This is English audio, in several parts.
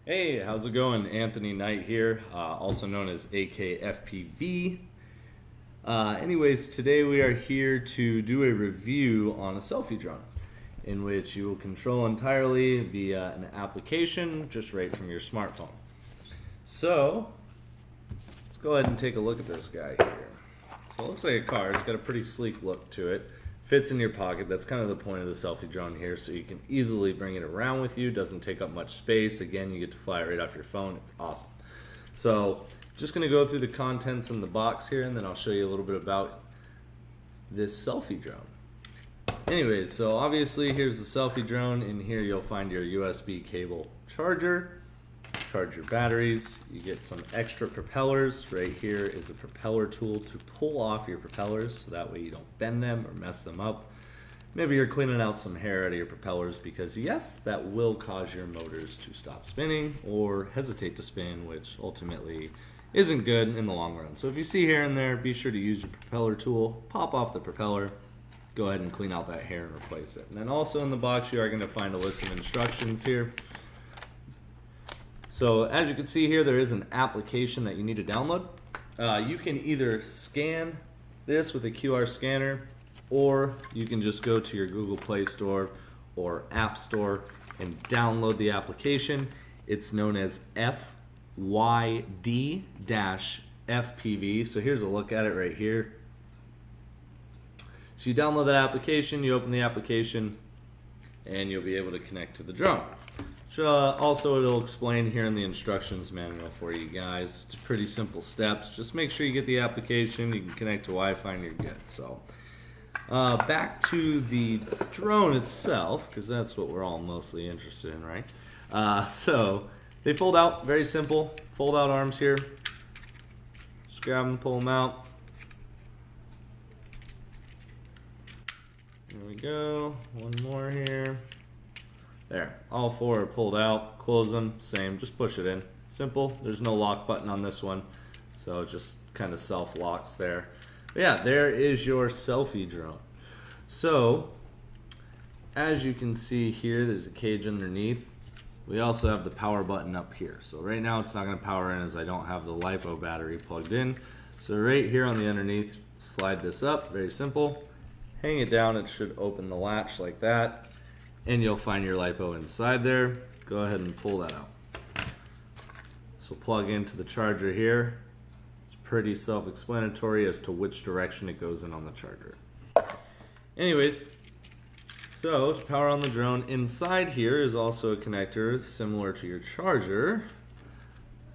Hey, how's it going? Anthony Knight here, also known as AKFPV. Anyways, today we are here to do a review on a selfie drone in which you will control entirely via an application just right from your smartphone. So, let's go ahead and take a look at this guy here. So it looks like a car. It's got a pretty sleek look to it. Fits in your pocket. That's kind of the point of the selfie drone here, so you can easily bring it around with you. Doesn't take up much space. Again, you get to fly it right off your phone. It's awesome. So just going to go through the contents in the box here, and then I'll show you a little bit about this selfie drone. Anyways, so obviously here's the selfie drone. In here you'll find your USB cable charger. Charge your batteries. You get some extra propellers. Right here is a propeller tool to pull off your propellers so that way you don't bend them or mess them up. Maybe you're cleaning out some hair out of your propellers because yes, that will cause your motors to stop spinning or hesitate to spin, which ultimately isn't good in the long run. So if you see here and there, be sure to use your propeller tool, pop off the propeller, go ahead and clean out that hair and replace it. And then also in the box you are going to find a list of instructions here. So as you can see here, there is an application that you need to download. You can either scan this with a QR scanner, or you can just go to your Google Play Store or App Store and download the application. It's known as FYD-FPV. So here's a look at it right here. So you download that application, you open the application, and you'll be able to connect to the drone. Also, it'll explain here in the instructions manual for you guys. It's pretty simple steps. Just make sure you get the application, you can connect to Wi-Fi, and you're good. So, back to the drone itself, because that's what we're all mostly interested in, right? So, they fold out, very simple. Fold out arms here. Just grab them, pull them out. There we go. One more here. There, all four are pulled out, close them, same, just push it in. Simple, there's no lock button on this one, so it just kind of self-locks there. But yeah, there is your selfie drone. So, as you can see here, there's a cage underneath. We also have the power button up here. So right now it's not going to power in as I don't have the LiPo battery plugged in. So right here on the underneath, slide this up, very simple. Hang it down, it should open the latch like that. And you'll find your LiPo inside there. Go ahead and pull that out. So plug into the charger here. It's pretty self-explanatory as to which direction it goes in on the charger. Anyways, so to power on the drone, inside here is also a connector similar to your charger.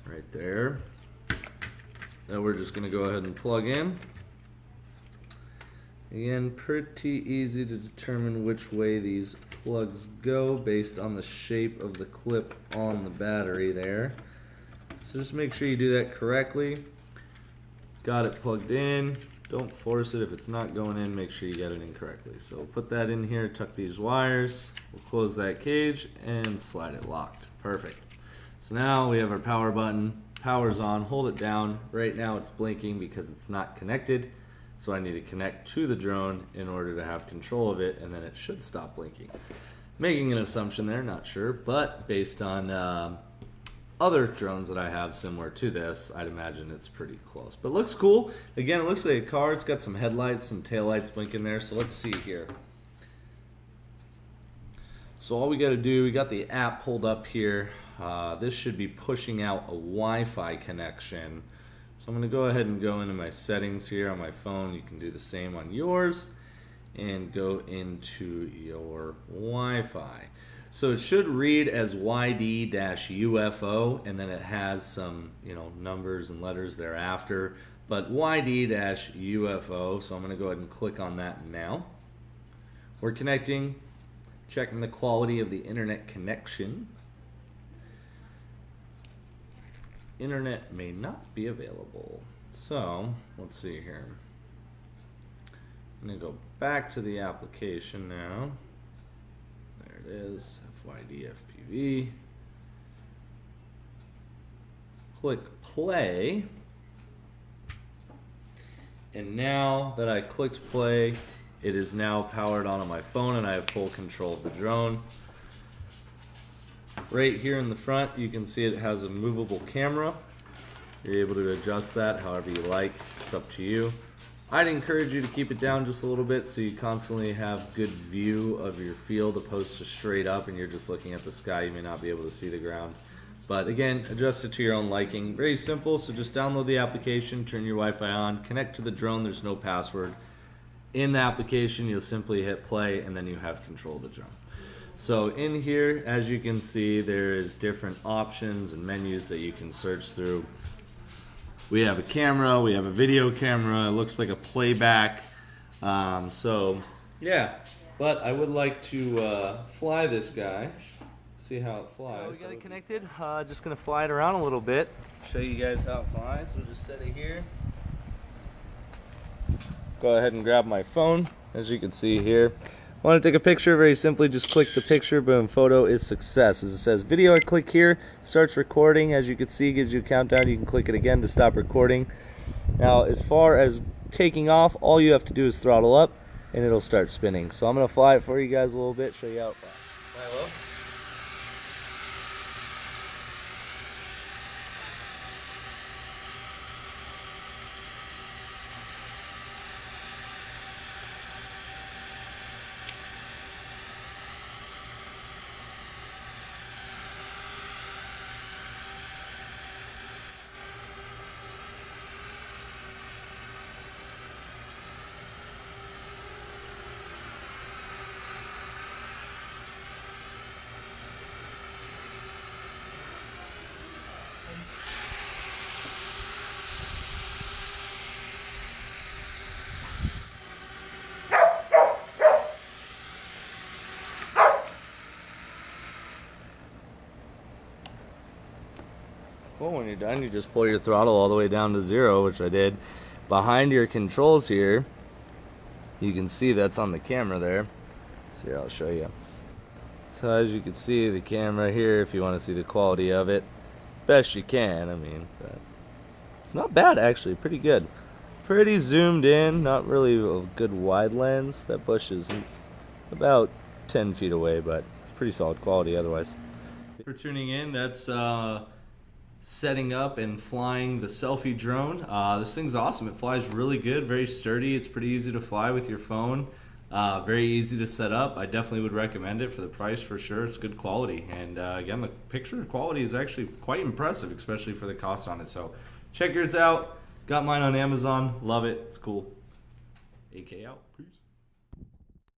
Right there. That we're just going to go ahead and plug in. Again, pretty easy to determine which way these plugs go based on the shape of the clip on the battery there. So just make sure you do that correctly. Got it plugged in. Don't force it. If it's not going in, make sure you get it in correctly. So we'll put that in here, tuck these wires, we'll close that cage and slide it locked. Perfect. So now we have our power button. Power's on, hold it down. Right now it's blinking because it's not connected. So I need to connect to the drone in order to have control of it, and then it should stop blinking. Making an assumption there, not sure, but based on other drones that I have similar to this, I'd imagine it's pretty close. But it looks cool. Again, it looks like a car. It's got some headlights, some taillights blinking there, so let's see here. So all we got to do, we got the app pulled up here. This should be pushing out a Wi-Fi connection. So I'm going to go ahead and go into my settings here on my phone. You can do the same on yours and go into your Wi-Fi. So it should read as YD-UFO, and then it has some, numbers and letters thereafter. But YD-UFO, so I'm going to go ahead and click on that now. We're connecting, checking the quality of the internet connection. Internet may not be available. So, let's see here. I'm going to go back to the application now. There it is, FYD-FPV. Click play. And now that I clicked play, it is now powered on my phone and I have full control of the drone. Right here in the front, you can see it has a movable camera. You're able to adjust that however you like. It's up to you. I'd encourage you to keep it down just a little bit so you constantly have good view of your field opposed to straight up and you're just looking at the sky. You may not be able to see the ground. But again, adjust it to your own liking. Very simple, so just download the application, turn your Wi-Fi on, connect to the drone, there's no password. In the application, you'll simply hit play and then you have control of the drone. So in here, as you can see, there's different options and menus that you can search through. We have a camera, we have a video camera, it looks like a playback. So yeah, but I would like to fly this guy, see how it flies. So we got it connected, just gonna fly it around a little bit, show you guys how it flies. We'll just set it here. Go ahead and grab my phone, as you can see here. Want to take a picture? Very simply, just click the picture, boom, photo is success. As it says video, I click here, starts recording. As you can see, gives you a countdown. You can click it again to stop recording. Now, as far as taking off, all you have to do is throttle up, and it'll start spinning. So I'm going to fly it for you guys a little bit, show you how it flies. Fly low. Well, when you're done, you just pull your throttle all the way down to 0, which I did. Behind your controls here, you can see that's on the camera there. So here, I'll show you. So as you can see, the camera here, if you want to see the quality of it, best you can, I mean, but it's not bad actually, pretty good. Pretty zoomed in, not really a good wide lens. That bush is about 10 feet away, but it's pretty solid quality otherwise. For tuning in, that's setting up and flying the Selfie drone. This thing's awesome. It flies really good, very sturdy. It's pretty easy to fly with your phone. Very easy to set up. I definitely would recommend it for the price for sure. It's good quality. And again, the picture quality is actually quite impressive, especially for the cost on it. So check yours out. Got mine on Amazon. Love it. It's cool. AK out.